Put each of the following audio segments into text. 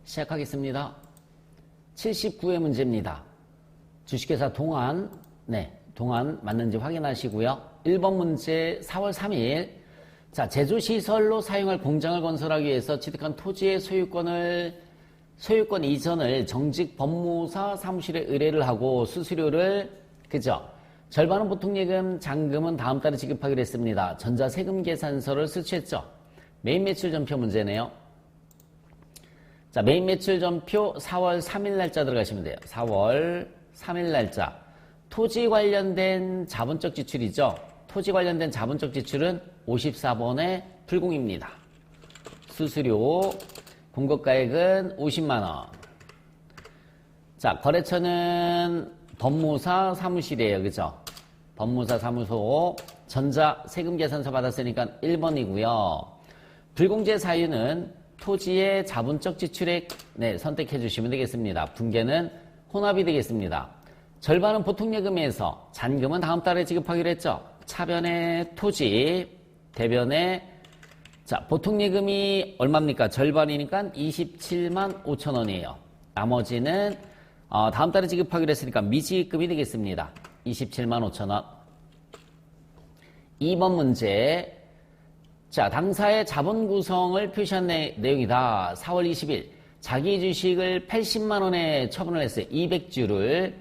시작하겠습니다. 79회 문제입니다. 주식회사 동안, 동안 맞는지 확인하시고요. 1번 문제 4월 3일. 자, 제조시설로 사용할 공장을 건설하기 위해서 취득한 토지의 소유권 이전을 정직 법무사 사무실에 의뢰를 하고 수수료를, 절반은 보통예금, 잔금은 다음 달에 지급하기로 했습니다. 전자세금 계산서를 수취했죠. 메인 매출 전표 문제네요. 자, 메인 매출 전표 4월 3일 날짜 들어가시면 돼요. 4월 3일 날짜. 토지 관련된 자본적 지출이죠. 토지 관련된 자본적 지출은 54번의 불공입니다. 수수료, 공급가액은 50만원. 자, 거래처는 법무사 사무실이에요. 그죠? 법무사 사무소. 전자세금 계산서 받았으니까 1번이고요. 불공제 사유는 토지의 자본적 지출액, 선택해 주시면 되겠습니다. 분계는 혼합이 되겠습니다. 절반은 보통예금에서, 잔금은 다음 달에 지급하기로 했죠. 차변의 토지, 대변의, 자, 보통예금이 얼마입니까? 절반이니까 27만 5천 원이에요. 나머지는 다음 달에 지급하기로 했으니까 미지급이 되겠습니다. 27만 5천 원. 2번 문제. 자, 당사의 자본 구성을 표시한 내용이다. 4월 20일 자기 주식을 80만 원에 처분을 했어요. 200주를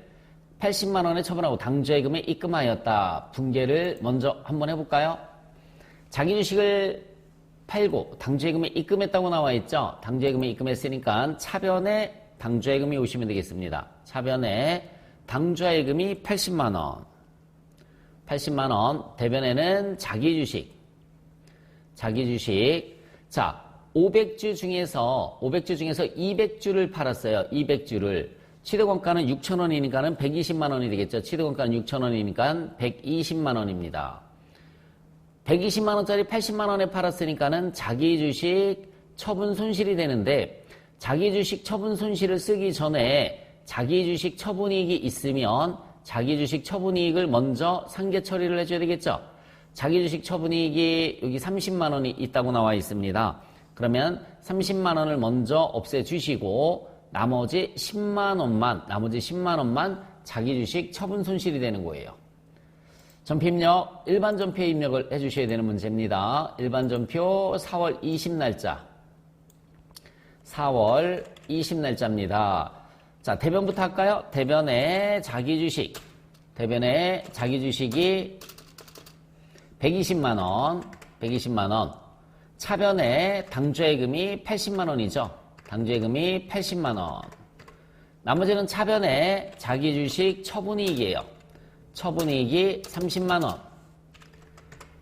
80만 원에 처분하고 당좌예금에 입금하였다. 분계를 먼저 한번 해볼까요? 자기 주식을 팔고 당좌예금에 입금했다고 나와 있죠. 당좌예금에 입금했으니까 차변에 당좌예금이 오시면 되겠습니다. 차변에 당좌예금이 80만 원. 80만 원. 대변에는 자기 주식. 자, 500주 중에서 200주를 팔았어요. 200주를. 취득원가는 6,000원이니까는 120만 원이 되겠죠. 취득원가는 6,000원이니까 120만 원입니다. 120만 원짜리 80만 원에 팔았으니까는 자기 주식 처분 손실이 되는데, 자기 주식 처분 손실을 쓰기 전에 자기 주식 처분이익이 있으면 자기 주식 처분이익을 먼저 상계 처리를 해줘야 되겠죠. 자기 주식 처분이익이 여기 30만 원이 있다고 나와 있습니다. 그러면 30만 원을 먼저 없애주시고 나머지 10만 원만 자기 주식 처분 손실이 되는 거예요. 전표 입력, 일반 전표에 입력을 해주셔야 되는 문제입니다. 일반 전표 4월 20 날짜. 4월 20 날짜입니다. 자, 대변부터 할까요? 대변에 자기 주식이 120만 원. 차변에 당좌예금이 80만 원이죠. 당좌예금이 80만 원. 나머지는 차변에 자기 주식 처분이익이에요. 처분이익이 30만 원.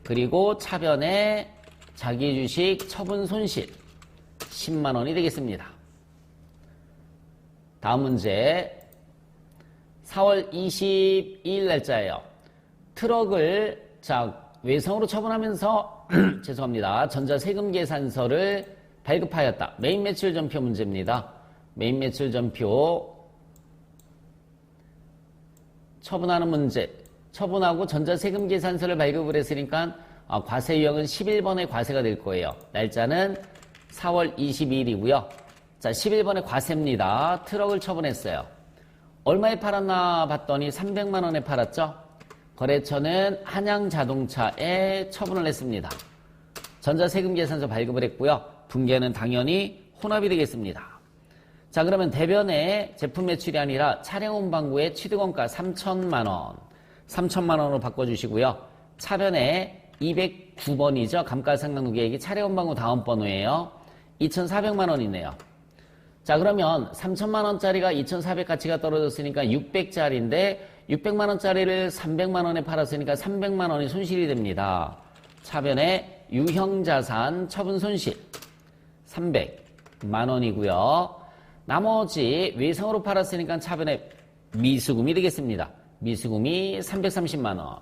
그리고 차변에 자기 주식 처분 손실 10만 원이 되겠습니다. 다음 문제. 4월 22일 날짜예요. 트럭을 외성으로 처분하면서 죄송합니다. 전자세금 계산서를 발급하였다. 메인 매출 전표 문제입니다. 메인 매출 전표 처분하는 문제. 처분하고 전자세금 계산서를 발급을 했으니까 과세 유형은 11번의 과세가 될 거예요. 날짜는 4월 22일이고요. 자, 11번의 과세입니다. 트럭을 처분했어요. 얼마에 팔았나 봤더니 300만 원에 팔았죠. 거래처는 한양자동차에 처분을 했습니다. 전자세금 계산서 발급을 했고요. 분계는 당연히 혼합이 되겠습니다. 자, 그러면 대변에 제품 매출이 아니라 차량 운반구의 취득원가 3천만 원. 3천만 원으로 바꿔주시고요. 차변에 209번이죠. 감가상각누계액이 차량 운반구 다음 번호예요. 2,400만 원이네요. 자, 그러면 3천만 원짜리가 2,400 가치가 떨어졌으니까 600짜리인데 600만 원짜리를 300만 원에 팔았으니까 300만 원이 손실이 됩니다. 차변에 유형자산 처분 손실 300만 원이고요. 나머지 외상으로 팔았으니까 차변에 미수금이 되겠습니다. 미수금이 330만 원.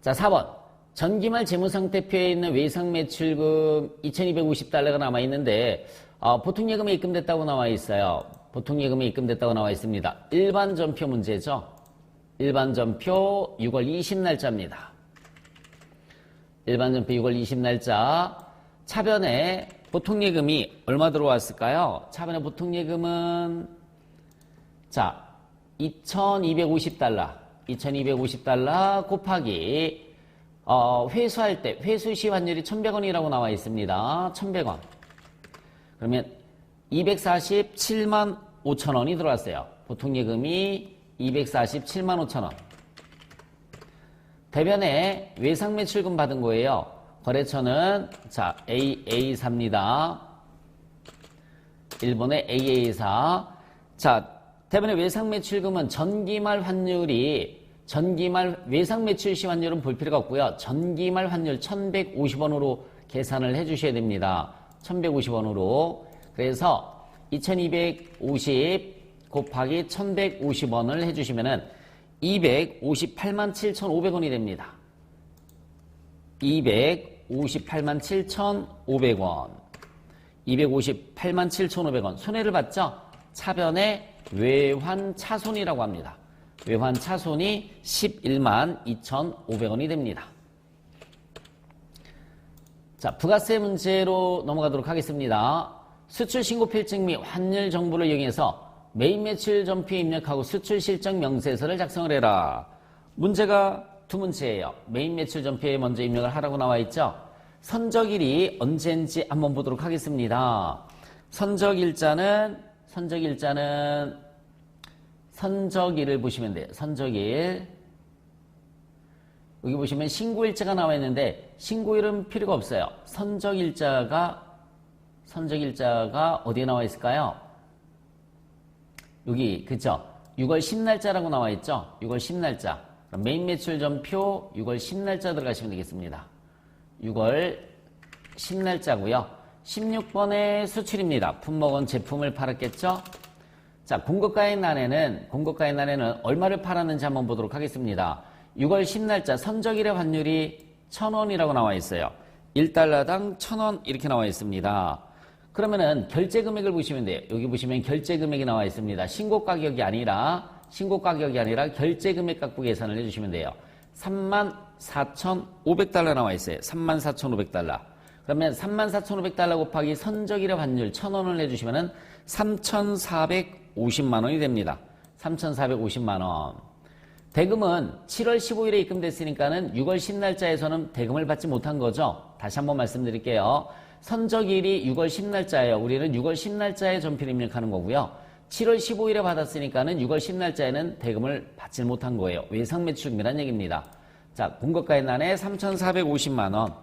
자, 4번. 전기말 재무상태표에 있는 외상매출금 2,250달러가 남아있는데 보통예금에 입금됐다고 나와 있어요. 보통예금에 입금됐다고 나와 있습니다. 일반 전표 문제죠. 일반 전표 6월 20 날짜입니다. 일반 전표 6월 20 날짜. 차변에 보통예금이 얼마 들어왔을까요? 차번에 보통예금은 자 2250달러 곱하기 회수할 때 회수시 환율이 1100원이라고 나와 있습니다. 1100원. 그러면 247만 5천원이 들어왔어요. 보통예금이 247만 5천원. 대변에 외상매출금 받은 거예요. 거래처는 자 AA사입니다. 일본의 AA사. 자 대변에 외상매출금은 전기말 환율이 전기말 외상매출시 환율은 볼 필요가 없고요. 전기말 환율 1150원으로 계산을 해주셔야 됩니다. 1150원으로. 그래서 2250 곱하기 1150원을 해주시면은 258만 7,500원이 됩니다. 258만 7,500원. 258만 7,500원. 손해를 봤죠? 차변에 외환차손이라고 합니다. 외환차손이 11만 2,500원이 됩니다. 자, 부가세 문제로 넘어가도록 하겠습니다. 수출신고필증 및 환율 정보를 이용해서 메인 매출 전표에 입력하고 수출 실적 명세서를 작성을 해라. 문제가 두 문제예요. 메인 매출 전표에 먼저 입력을 하라고 나와 있죠. 선적일이 언제인지 한번 보도록 하겠습니다. 선적일자는 선적일을 보시면 돼요. 선적일. 여기 보시면 신고일자가 나와 있는데 신고일은 필요가 없어요. 선적일자가 어디에 나와 있을까요? 여기 그죠? 6월 10날짜라고 나와 있죠? 6월 10날짜. 메인 매출 전표 6월 10날짜 들어가시면 되겠습니다. 6월 10날짜고요. 16번의 수출입니다. 품목은 제품을 팔았겠죠? 자, 공고가의 날에는 얼마를 팔았는지 한번 보도록 하겠습니다. 6월 10날짜 선적일의 환율이 1,000원이라고 나와 있어요. 1달러당 1,000원 이렇게 나와 있습니다. 그러면은 결제 금액을 보시면 돼요. 여기 보시면 결제 금액이 나와 있습니다. 신고 가격이 아니라 결제 금액 갖고 계산을 해주시면 돼요. 34,500달러 나와 있어요. 34,500달러. 그러면 34,500달러 곱하기 선적일의 환율 1,000원을 해주시면은 3,450만 원이 됩니다. 3,450만 원. 대금은 7월 15일에 입금됐으니까는 6월 10날짜에서는 대금을 받지 못한 거죠. 다시 한번 말씀드릴게요. 선적일이 6월 10날짜예요. 우리는 6월 10날짜에 전표를 입력하는 거고요. 7월 15일에 받았으니까는 6월 10날짜에는 대금을 받지 못한 거예요. 외상매출금이라는 얘기입니다. 자, 공고가의 난에 3,450만 원.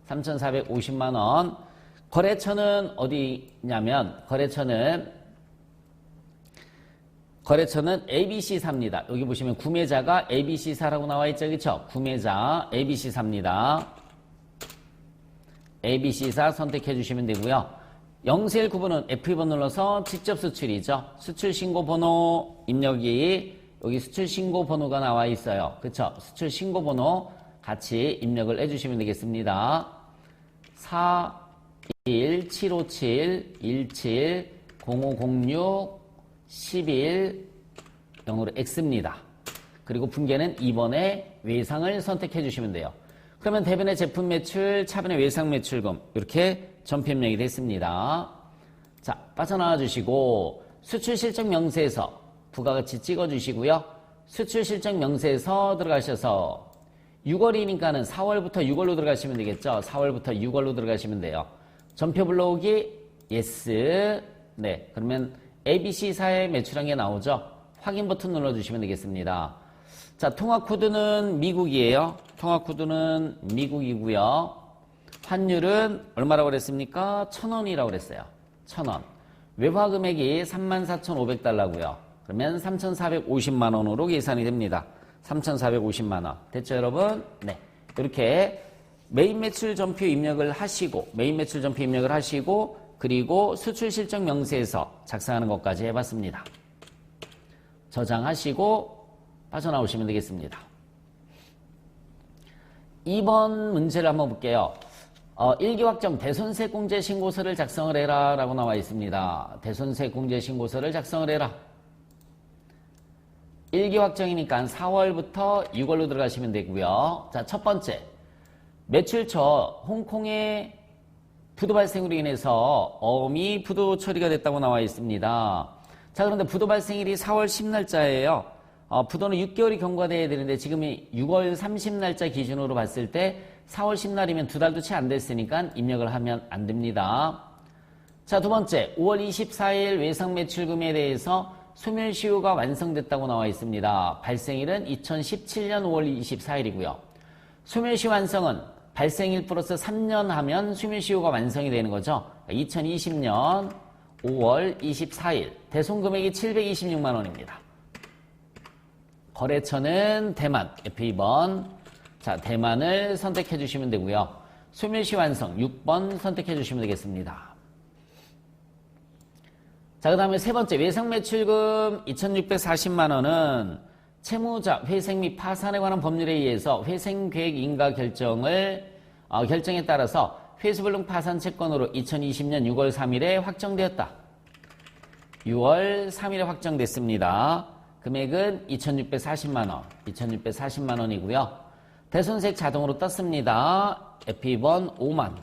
3,450만 원. 거래처는 어디냐면 거래처는 ABC사입니다. 여기 보시면 구매자가 ABC사라고 나와 있죠. 그렇죠? 구매자 ABC사입니다. ABC사 선택해 주시면 되고요. 011 F2번 눌러서 직접 수출이죠. 수출신고번호 입력이 여기 수출신고번호가 나와 있어요. 그렇죠? 수출신고번호 같이 입력을 해주시면 되겠습니다. 417-757-17-0506-11 0으로 X입니다. 그리고 분계는 2번에 외상을 선택해 주시면 돼요. 그러면 대변의 제품 매출, 차변의 외상 매출금 이렇게 전표 입력이 됐습니다. 자, 빠져나와 주시고 수출 실적 명세서 부가가치 찍어 주시고요. 수출 실적 명세서 들어가셔서 6월이니까는 4월부터 6월로 들어가시면 되겠죠. 4월부터 6월로 들어가시면 돼요. 전표 불러오기 yes. 네, 그러면 ABC사의 매출한 게 나오죠. 확인 버튼 눌러주시면 되겠습니다. 자, 통화 코드는 미국이에요. 통화 코드는 미국이고요. 환율은 얼마라고 그랬습니까? 1,000원이라고 그랬어요. 1,000원. 외화 금액이 34,500달러고요. 그러면 3,450만 원으로 계산이 됩니다. 3,450만 원. 됐죠, 여러분? 네. 이렇게 메인 매출 전표 입력을 하시고 그리고 수출 실적 명세서 작성하는 것까지 해봤습니다. 저장하시고 빠져나오시면 되겠습니다. 2번 문제를 한번 볼게요. 1기 확정 대손세 공제 신고서를 작성을 해라 라고 나와 있습니다. 대손세 공제 신고서를 작성을 해라. 1기 확정이니까 4월부터 6월로 들어가시면 되고요. 자, 첫 번째 매출처 홍콩에 부도 발생으로 인해서 어음이 부도 처리가 됐다고 나와 있습니다. 자, 그런데 부도 발생일이 4월 10날짜예요. 부도는 6개월이 경과돼야 되는데 지금이 6월 30날짜 기준으로 봤을 때 4월 10날이면 2달도 채 안 됐으니까 입력을 하면 안 됩니다. 자, 두 번째, 5월 24일 외상 매출금에 대해서 소멸시효가 완성됐다고 나와 있습니다. 발생일은 2017년 5월 24일이고요. 소멸시 완성은 발생일 플러스 3년 하면 소멸시효가 완성이 되는 거죠. 2020년 5월 24일 대손금액이 726만 원입니다. 거래처는 대만 F2번. 자, 대만을 선택해 주시면 되고요. 소멸시 완성 6번 선택해 주시면 되겠습니다. 자, 그 다음에 세 번째 외상 매출금 2,640만 원은 채무자 회생 및 파산에 관한 법률에 의해서 회생 계획 인가 결정에 따라서 회수불능 파산 채권으로 2020년 6월 3일에 확정되었다. 6월 3일에 확정됐습니다. 금액은 2,640만 원, 2,640만 원이고요. 대손색 자동으로 떴습니다. F2번 5만.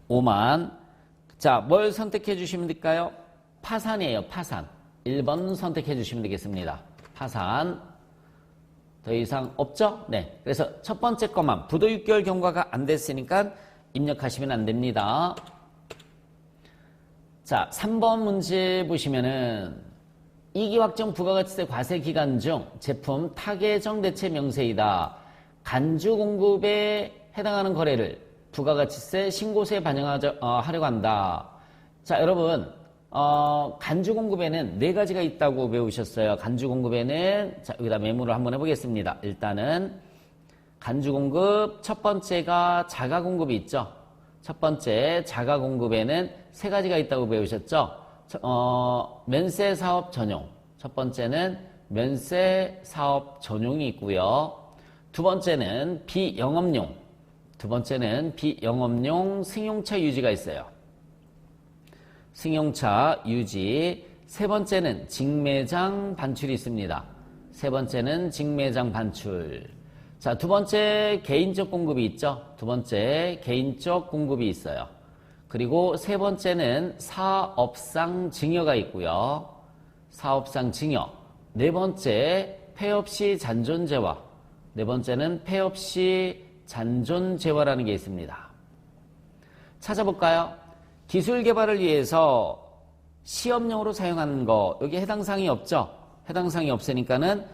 5만. 자, 뭘 선택해 주시면 될까요? 파산이에요, 파산. 1번 선택해 주시면 되겠습니다. 파산. 더 이상 없죠? 네. 그래서 첫 번째 것만 부도 6개월 경과가 안 됐으니까 입력하시면 안 됩니다. 자, 3번 문제 보시면은 이기 확정 부가가치세 과세 기간 중 제품 타계정 대체 명세이다. 간주 공급에 해당하는 거래를 부가가치세 신고세에 반영하려고 한다. 자, 여러분, 간주 공급에는 네 가지가 있다고 배우셨어요. 간주 공급에는, 자, 여기다 메모를 한번 해보겠습니다. 일단은, 간주 공급, 첫 번째가 자가 공급이 있죠. 첫 번째, 자가 공급에는 세 가지가 있다고 배우셨죠. 면세 사업 전용. 첫 번째는 면세 사업 전용이 있고요. 두 번째는 비영업용. 두 번째는 비영업용 승용차 유지가 있어요. 승용차 유지. 세 번째는 직매장 반출이 있습니다. 세 번째는 직매장 반출. 자, 두 번째 개인적 공급이 있죠. 두 번째 개인적 공급이 있어요. 그리고 세 번째는 사업상 증여가 있고요. 사업상 증여. 네 번째 폐업시 잔존재화. 네 번째는 폐업시 잔존재화라는 게 있습니다. 찾아볼까요? 기술 개발을 위해서 시험용으로 사용하는 거, 여기 해당 사항이 없죠? 해당 사항이 없으니까는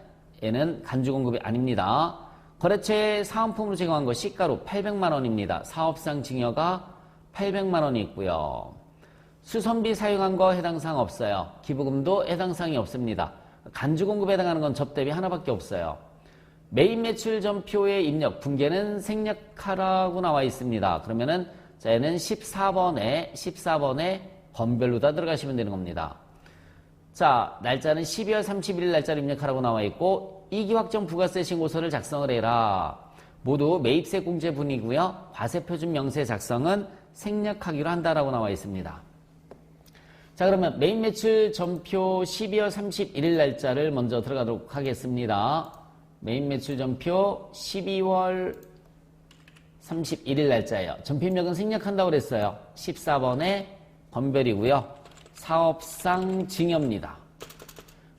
얘는 간주 공급이 아닙니다. 거래처에 사은품으로 제공한 거 시가로 800만 원입니다. 사업상 증여가 800만 원이 있고요. 수선비 사용한 거 해당 사항 없어요. 기부금도 해당 사항이 없습니다. 간주 공급에 해당하는 건 접대비 하나밖에 없어요. 매입 매출 전표의 입력, 분계는 생략하라고 나와 있습니다. 그러면은 자, 얘는 14번에 번별로 다 들어가시면 되는 겁니다. 자, 날짜는 12월 31일 날짜를 입력하라고 나와 있고 이기 확정 부가세 신고서를 작성을 해라. 모두 매입세 공제분이고요. 과세표준 명세 작성은 생략하기로 한다라고 나와 있습니다. 자, 그러면 매입 매출 전표 12월 31일 날짜를 먼저 들어가도록 하겠습니다. 매입 매출 전표 12월 31일 날짜예요. 전표 입력은 생략한다고 그랬어요. 14번에 번별이고요. 사업상 증여입니다.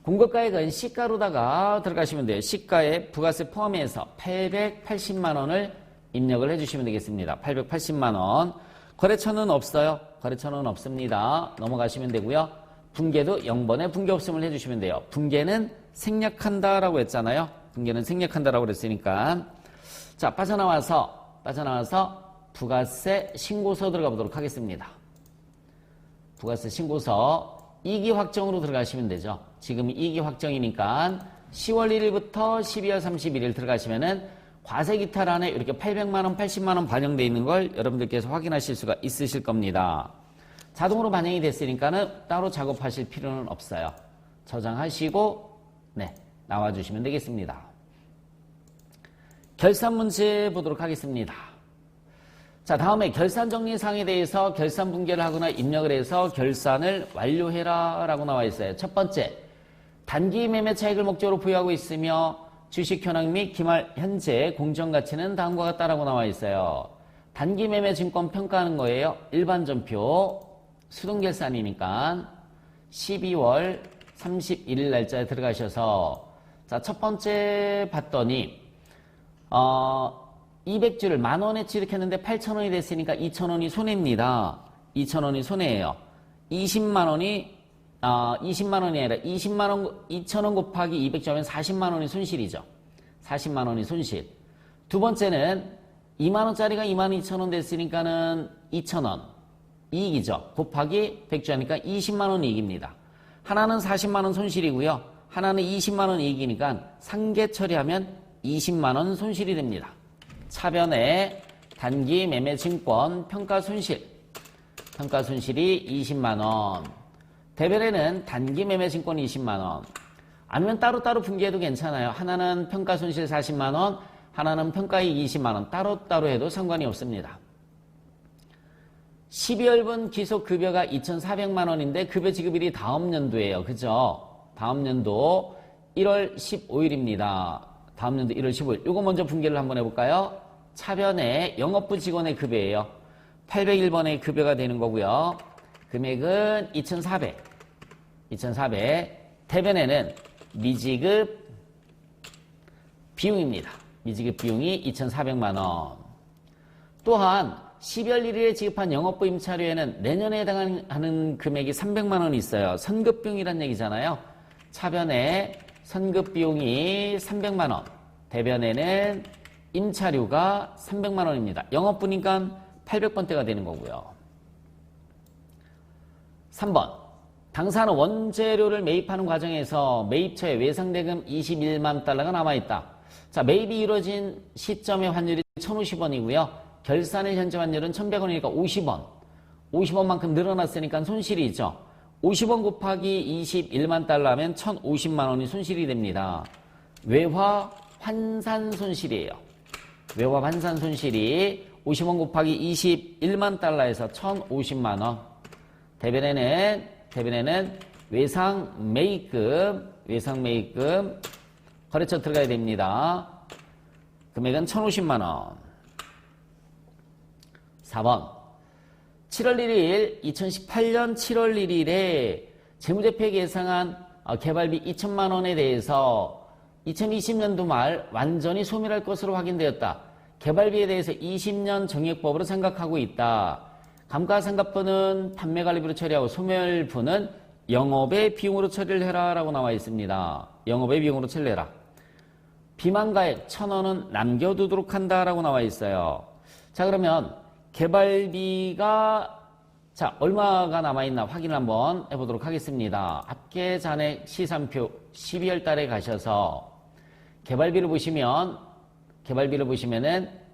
공급가액은 시가로다가 들어가시면 돼요. 시가에 부가세 포함해서 880만 원을 입력을 해주시면 되겠습니다. 880만 원. 거래처는 없어요. 거래처는 없습니다. 넘어가시면 되고요. 분계도 0번에 분계 없음을 해주시면 돼요. 분계는 생략한다라고 했잖아요. 분계는 생략한다라고 그랬으니까. 자, 빠져나와서 부가세 신고서 들어가 보도록 하겠습니다. 부가세 신고서 2기 확정으로 들어가시면 되죠. 지금 2기 확정이니까 10월 1일부터 12월 31일 들어가시면은 과세 기타란에 이렇게 800만 원, 80만 원 반영되어 있는 걸 여러분들께서 확인하실 수가 있으실 겁니다. 자동으로 반영이 됐으니까는 따로 작업하실 필요는 없어요. 저장하시고 네, 나와 주시면 되겠습니다. 결산 문제 보도록 하겠습니다. 자, 다음에 결산 정리사항에 대해서 결산 분계를 하거나 입력을 해서 결산을 완료해라 라고 나와 있어요. 첫 번째, 단기 매매 차익을 목적으로 부여하고 있으며 주식 현황 및 기말 현재 공정가치는 다음과 같다라고 나와 있어요. 단기 매매 증권 평가하는 거예요. 일반 전표 수동결산이니까 12월 31일 날짜에 들어가셔서 자, 첫 번째 봤더니 200주를 10,000원에 취득했는데 8,000원이 됐으니까 2,000원이 손해입니다. 2,000원이 손해예요. 20만원이 20만원이 아니라 20만원 2,000원 곱하기 200주면 40만원이 손실이죠. 40만원이 손실. 두 번째는 2만원짜리가 22,000원 됐으니까는 2,000원 이익이죠. 곱하기 100주 하니까 20만원 이익입니다. 하나는 40만원 손실이고요. 하나는 20만원 이익이니까 상계 처리하면 20만원 손실이 됩니다. 차변에 단기 매매 증권 평가 손실이 20만원. 대변에는 단기 매매 증권이 20만원. 아니면 따로따로 분기해도 괜찮아요. 하나는 평가 손실 40만원, 하나는 평가이익 20만원. 따로따로 해도 상관이 없습니다. 12월분 기속급여가 2,400만원인데 급여 지급일이 다음 연도예요. 그죠? 다음 연도 1월 15일입니다. 다음 연도 1월 15일. 이거 먼저 분기를 한번 해볼까요? 차변에 영업부 직원의 급여예요. 801번의 급여가 되는 거고요. 금액은 2,400. 대변에는 미지급 비용입니다. 미지급 비용이 2,400만원. 또한 12월 1일에 지급한 영업부 임차료에는 내년에 해당하는 금액이 300만원이 있어요. 선급비용이란 얘기잖아요. 차변에 선급비용이 300만원. 대변에는 임차료가 300만원입니다. 영업부니까 800번대가 되는 거고요. 3번. 당사는 원재료를 매입하는 과정에서 매입처에 외상대금 21만 달러가 남아있다. 자, 매입이 이루어진 시점의 환율이 1,050원이고요. 결산의 현재 환율은 1,100원이니까 50원. 50원만큼 늘어났으니까 손실이 있죠. 50원 곱하기 21만 달러 하면 1,050만 원이 손실이 됩니다. 외화 환산 손실이에요. 외화 환산 손실이 50원 곱하기 21만 달러에서 1,050만 원. 대변에는 외상 매입금 거래처 들어가야 됩니다. 금액은 1,050만 원. 4번. 7월 1일, 2018년 7월 1일에 재무제표에 예상한 개발비 2천만 원에 대해서 2020년도 말 완전히 소멸할 것으로 확인되었다. 개발비에 대해서 20년 정액법으로 생각하고 있다. 감가상각분은 판매관리비로 처리하고 소멸분은 영업의 비용으로 처리를 해라 라고 나와 있습니다. 영업의 비용으로 처리를 해라. 비만가액 1,000원은 남겨두도록 한다 라고 나와 있어요. 자, 그러면 개발비가 자 얼마가 남아있나 확인을 한번 해보도록 하겠습니다. 합계잔액 시산표 12월 달에 가셔서 개발비를 보시면은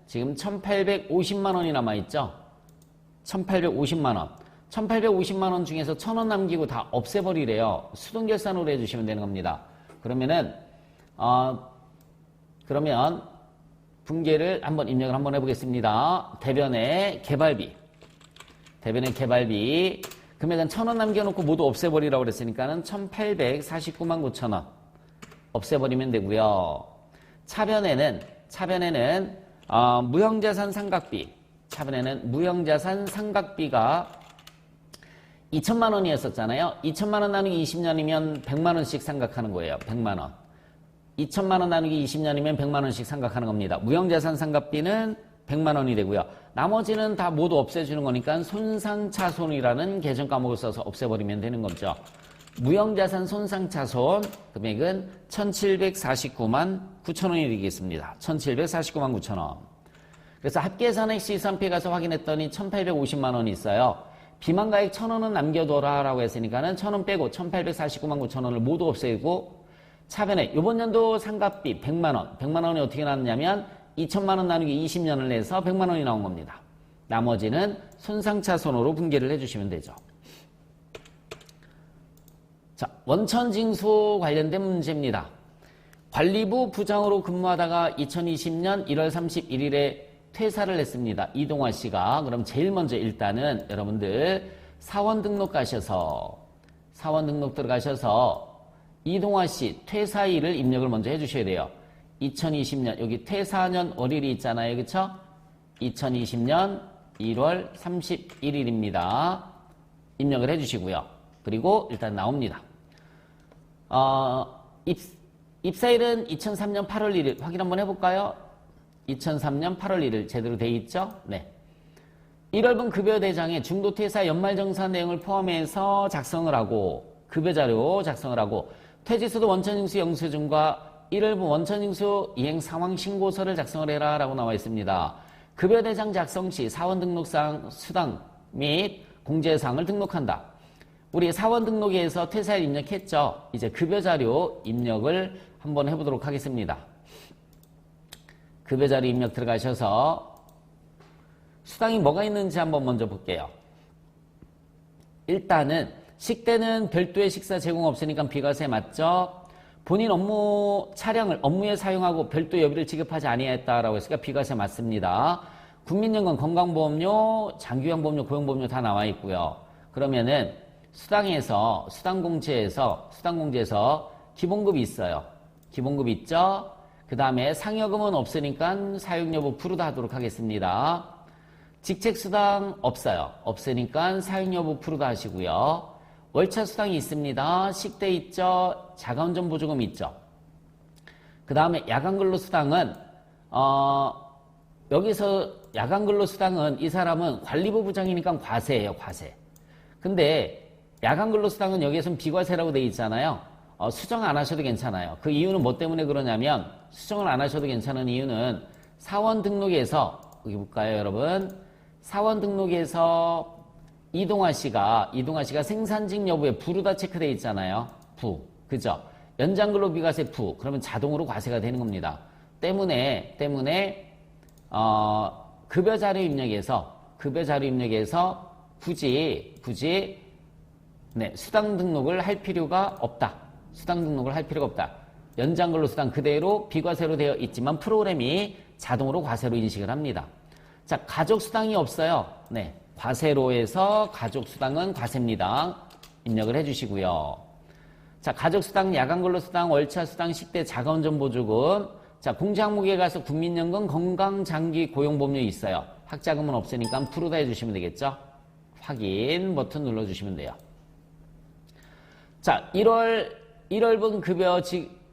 지금 1,850만 원이 남아있죠. 1,850만 원. 1,850만 원 중에서 1,000원 남기고 다 없애버리래요. 수동결산으로 해주시면 되는 겁니다. 그러면 분계를 한번 입력을 한번 해보겠습니다. 대변의 개발비 금액은 1,000원 남겨놓고 모두 없애버리라고 그랬으니까는 1,849만 9천원 없애버리면 되고요. 차변에는 무형자산 상각비가 2천만 원이었었잖아요. 2천만 원 나누기 20년이면 100만 원씩 상각하는 거예요. 100만 원. 2천만 원 나누기 20년이면 100만 원씩 상각하는 겁니다. 무형자산 상각비는 100만 원이 되고요. 나머지는 다 모두 없애주는 거니까 손상차손이라는 계정 과목을 써서 없애버리면 되는 거죠. 무형자산 손상차손 금액은 1,749만 9천 원이 되겠습니다. 1,749만 9천 원. 그래서 합계산액 시산표에 가서 확인했더니 1,850만 원이 있어요. 비만가액 1,000원은 남겨둬라 라고 했으니까는 1,000원 빼고 1,849만 9천 원을 모두 없애고 차변에 이번 연도 상각비 100만 원. 100만 원이 어떻게 나왔냐면 2천만 원 나누기 20년을 내서 100만 원이 나온 겁니다. 나머지는 손상차손으로 분계를 해주시면 되죠. 자, 원천징수 관련된 문제입니다. 관리부 부장으로 근무하다가 2020년 1월 31일에 퇴사를 했습니다. 이동화 씨가. 그럼 제일 먼저 일단은 여러분들 사원 등록 들어가셔서 이동화 씨 퇴사일을 입력을 먼저 해주셔야 돼요. 2020년 여기 퇴사년 월일이 있잖아요. 그쵸? 2020년 1월 31일입니다. 입력을 해주시고요. 그리고 일단 나옵니다. 입사일은 2003년 8월 1일 확인 한번 해볼까요? 2003년 8월 1일 제대로 돼 있죠? 네. 1월분 급여대장에 중도퇴사 연말정산 내용을 포함해서 작성을 하고 급여자료 작성을 하고 퇴직수도 원천징수 영수증과 1월분 원천징수 이행 상황 신고서를 작성을 해라 라고 나와 있습니다. 급여대장 작성 시 사원 등록상 수당 및 공제사항을 등록한다. 우리 사원 등록에서 퇴사일 입력했죠. 이제 급여자료 입력을 한번 해보도록 하겠습니다. 급여자료 입력 들어가셔서 수당이 뭐가 있는지 한번 먼저 볼게요. 일단은 식대는 별도의 식사 제공 없으니까 비과세 맞죠? 본인 업무 차량을 업무에 사용하고 별도 여비를 지급하지 아니했다라고 했으니까 비과세 맞습니다. 국민연금, 건강보험료, 장기요양보험료, 고용보험료 다 나와 있고요. 그러면은 수당에서 수당공제에서 기본급이 있어요. 기본급 있죠? 그 다음에 상여금은 없으니까 사용여부 푸르다 하도록 하겠습니다. 직책수당 없어요. 없으니까 사용여부 푸르다 하시고요. 월차수당이 있습니다. 식대 있죠? 자가운전보조금 있죠? 그 다음에 야간근로수당은 여기서 야간근로수당은 이 사람은 관리부 부장이니까 과세예요. 과세. 근데 야간근로수당은 여기에서는 비과세라고 돼 있잖아요. 수정 안 하셔도 괜찮아요. 그 이유는 뭐 때문에 그러냐면 수정을 안 하셔도 괜찮은 이유는 사원 등록에서 여기 볼까요 여러분? 사원 등록에서 이동아 씨가 생산직 여부에 부르다 체크되어 있잖아요. 부. 그죠? 연장근로비과세 부. 그러면 자동으로 과세가 되는 겁니다. 때문에 급여자료 입력에서 굳이 수당 등록을 할 필요가 없다. 연장근로수당 그대로 비과세로 되어 있지만 프로그램이 자동으로 과세로 인식을 합니다. 자, 가족수당이 없어요. 네. 과세로에서 가족수당은 과세입니다. 입력을 해주시고요. 자, 가족수당, 야간근로수당, 월차수당, 식대, 자가운전보조금. 자, 공제 항목에 가서 국민연금, 건강장기, 고용보험료 있어요. 학자금은 없으니까 푸르다 해주시면 되겠죠? 확인 버튼 눌러주시면 돼요. 자, 1월분 급여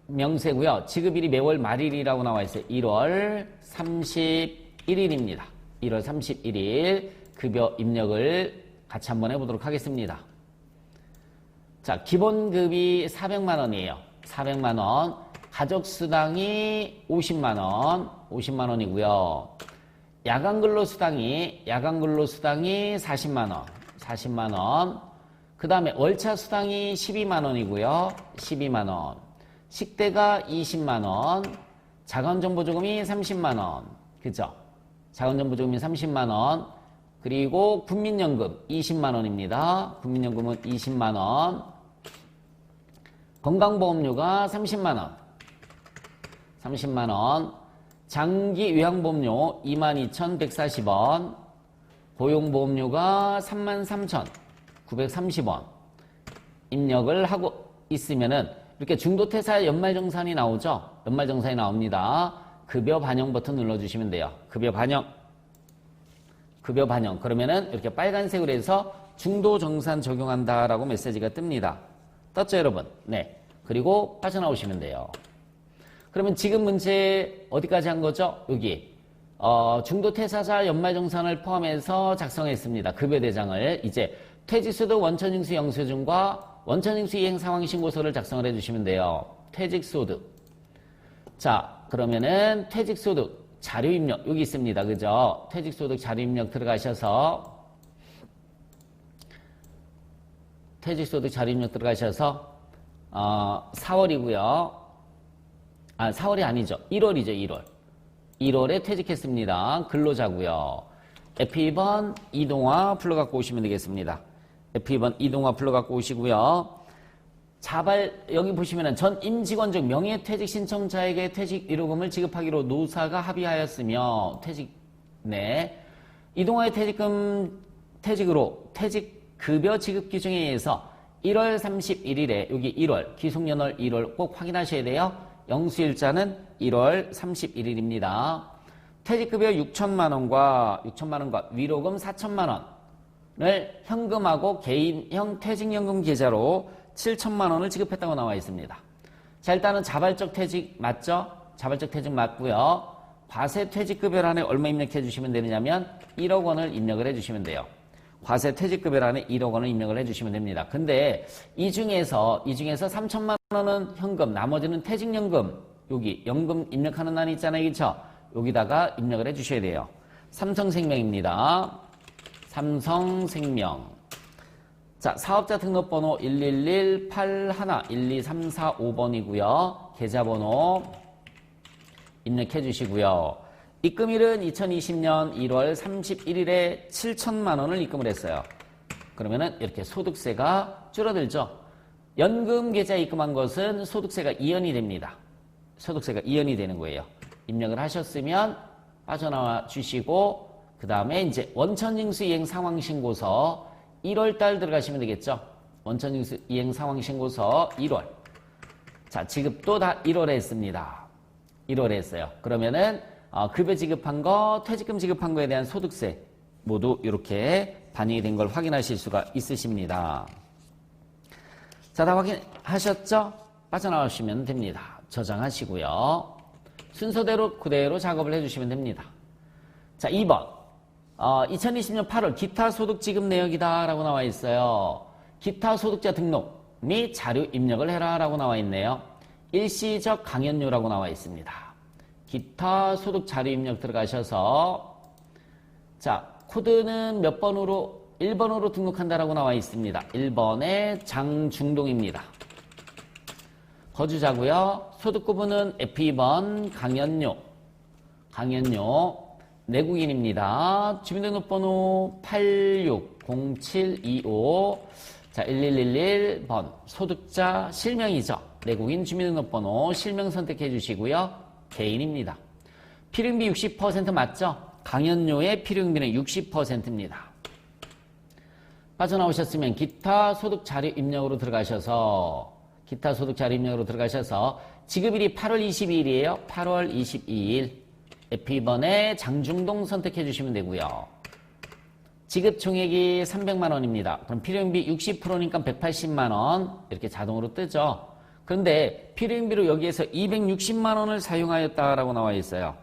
명세고요. 지급일이 매월 말일이라고 나와 있어요. 1월 31일입니다. 1월 31일 급여 입력을 같이 한번 해보도록 하겠습니다. 자, 기본급이 400만 원이에요. 400만 원. 가족수당이 50만 원이고요. 야간근로수당이 40만 원. 그 다음에 월차수당이 12만 원이고요. 12만 원. 식대가 20만 원. 자가운전보조금이 30만 원. 그죠? 자가운전보조금이 30만 원. 그리고 국민연금 20만 원입니다. 국민연금은 20만 원. 건강보험료가 30만 원. 30만 원. 장기요양보험료 22,140원. 고용보험료가 33,930원. 입력을 하고 있으면은 이렇게 중도퇴사 연말정산이 나오죠? 연말정산이 나옵니다. 급여 반영 버튼 눌러주시면 돼요. 급여 반영. 그러면은 이렇게 빨간색으로 해서 중도정산 적용한다라고 메시지가 뜹니다. 떴죠, 여러분? 네. 그리고 빠져나오시면 돼요. 그러면 지금 문제 어디까지 한 거죠? 여기. 중도퇴사자 연말정산을 포함해서 작성했습니다. 급여대장을. 이제 퇴직수도 원천징수 영수증과 원천징수 이행 상황 신고서를 작성을 해주시면 돼요. 퇴직소득. 자, 그러면은 퇴직소득 자료 입력 여기 있습니다. 그죠? 퇴직소득 자료 입력 들어가셔서 퇴직소득 자료 입력 들어가셔서 4월이고요. 4월이 아니죠. 1월이죠. 1월. 1월에 퇴직했습니다. 근로자고요. F2번 이동화 불러갖고 오시면 되겠습니다. F2번 이동화 불러갖고 오시고요. 자발 여기 보시면은 전 임직원 중 명예퇴직 신청자에게 퇴직 위로금을 지급하기로 노사가 합의하였으며 이동화의 퇴직으로 퇴직급여 지급 규정에 의해서 1월 31일에 여기 1월 기속연월 1월 꼭 확인하셔야 돼요. 영수일자는 1월 31일입니다. 퇴직급여 6천만 원과 위로금 4천만 원을 현금하고 개인형 퇴직연금 계좌로 7천만 원을 지급했다고 나와 있습니다. 자, 일단은 자발적 퇴직 맞죠? 자발적 퇴직 맞고요. 과세 퇴직급여란에 얼마 입력해 주시면 되느냐면 1억 원을 입력을 해 주시면 돼요. 과세 퇴직급여란에 1억 원을 입력을 해 주시면 됩니다. 근데 이 중에서 3천만 원은 현금, 나머지는 퇴직연금, 여기 연금 입력하는 란이 있잖아요. 그렇죠? 여기다가 입력을 해 주셔야 돼요. 삼성생명입니다. 삼성생명. 자, 사업자 등록번호 111-81-12345번이고요. 계좌번호 입력해 주시고요. 입금일은 2020년 1월 31일에 7천만 원을 입금을 했어요. 그러면은 이렇게 소득세가 줄어들죠. 연금 계좌에 입금한 것은 소득세가 이연이 됩니다. 소득세가 이연이 되는 거예요. 입력을 하셨으면 빠져나와 주시고, 그 다음에 이제 원천징수 이행 상황 신고서 1월 달 들어가시면 되겠죠. 원천징수 이행 상황 신고서 1월. 자, 지급도 다 1월에 했습니다. 1월에 했어요. 그러면은 급여 지급한 거, 퇴직금 지급한 거에 대한 소득세 모두 이렇게 반영이 된 걸 확인하실 수가 있으십니다. 자, 다 확인하셨죠? 빠져나오시면 됩니다. 저장하시고요. 순서대로 그대로 작업을 해주시면 됩니다. 자, 2번. 2020년 8월 기타 소득 지급 내역이다 라고 나와 있어요. 기타 소득자 등록 및 자료 입력을 해라 라고 나와 있네요. 일시적 강연료라고 나와 있습니다. 기타 소득 자료 입력 들어가셔서, 자, 코드는 몇 번으로? 1번으로 등록한다라고 나와 있습니다. 1번에 장중동입니다. 거주자고요. 소득 구분은 F2번 강연료. 내국인입니다. 주민등록번호 860725. 자, 1111번 소득자 실명이죠. 내국인 주민등록번호 실명 선택해 주시고요. 개인입니다. 필요경비 60% 맞죠? 강연료의 필요경비는 60%입니다. 빠져나오셨으면 기타 소득 자료 입력으로 들어가셔서 지급일이 8월 22일이에요. 8월 22일. F2번에 장중동 선택해 주시면 되고요. 지급 총액이 300만 원입니다. 그럼 필요경비 60%니까 180만 원 이렇게 자동으로 뜨죠. 그런데 필요경비로 여기에서 260만 원을 사용하였다라고 나와 있어요.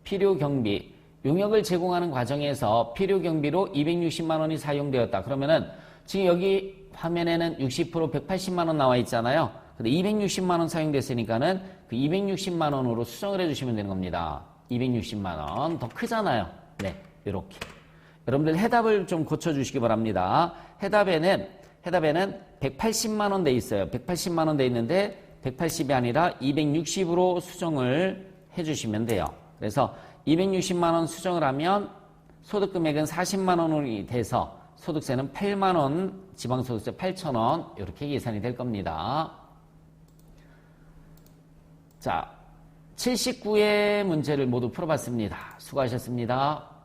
필요경비, 용역을 제공하는 과정에서 필요경비로 260만 원이 사용되었다. 그러면은 지금 여기 화면에는 60% 180만 원 나와 있잖아요. 근데 260만 원 사용됐으니까는 그 260만 원으로 수정을 해주시면 되는 겁니다. 260만 원. 더 크잖아요. 네, 이렇게. 여러분들 해답을 좀 고쳐주시기 바랍니다. 해답에는 180만 원 돼 있어요. 180만 원 돼 있는데 180이 아니라 260으로 수정을 해주시면 돼요. 그래서 260만 원 수정을 하면 소득금액은 40만 원이 돼서 소득세는 8만 원, 지방소득세 8천 원 이렇게 계산이 될 겁니다. 자, 79의 문제를 모두 풀어봤습니다. 수고하셨습니다.